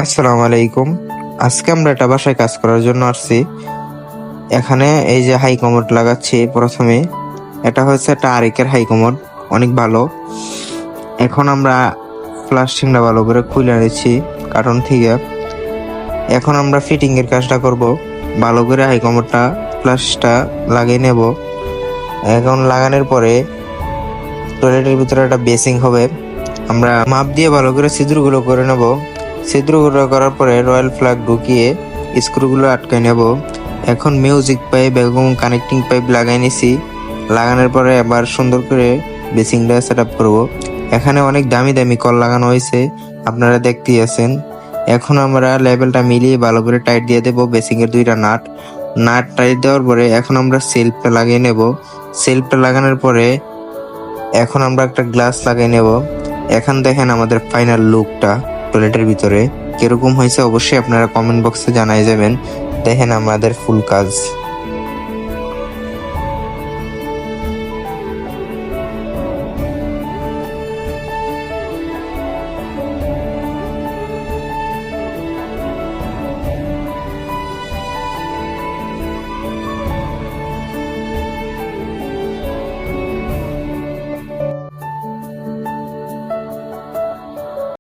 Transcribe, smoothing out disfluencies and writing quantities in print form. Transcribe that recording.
আসসালামু আলাইকুম। আজকে আমরা একটা বাসায় কাজ করার জন্য আসছি। এখানে এই যে হাই কমোড লাগাচ্ছি প্রথমে। এটা হচ্ছে একটা আরেকের হাই কমোড, অনেক ভালো। এখন আমরা প্লাস্টিকটা ভালো করে খুলে নিচ্ছি কার্টন থেকে। এখন আমরা ফিটিং এর কাজটা করব। ভালো করে হাই কমোডটা প্লাসটা লাগিয়ে নেব। এখন লাগানোর পরে টয়লেটের ভিতরে একটা বেসিং হবে। আমরা মাপ দিয়ে ভালো করে ছিদ্রগুলো করে নেব। ছিদ্রগুলো করার পরে রয়্যাল ফ্ল্যাগ ঢুকিয়ে স্ক্রুগুলো আটকে নেব। এখন মিউজিক পাইপ এবং কানেক্টিং পাইপ লাগাই নিছি। লাগানোর পরে আবার সুন্দর করে বেসিংটা সেট আপ করবো। এখানে অনেক দামি দামি কল লাগানো হয়েছে, আপনারা দেখতেই আছেন। এখন আমরা লেভেলটা মিলিয়ে ভালো করে টাইট দিয়ে দেবো বেসিং এর দুইটা নাট। নাট টাইট দেওয়ার পরে এখন আমরা সেলফটা লাগিয়ে নেব। সেলফটা লাগানোর পরে এখন আমরা একটা গ্লাস লাগিয়ে নেব। এখন দেখেন আমাদের ফাইনাল লুকটা টয়লেটের ভিতরে কিরকম হয়েছে, অবশ্যই আপনারা কমেন্ট বক্সে জানাই যাবেন। দেখেন আমাদের ফুল কাজ।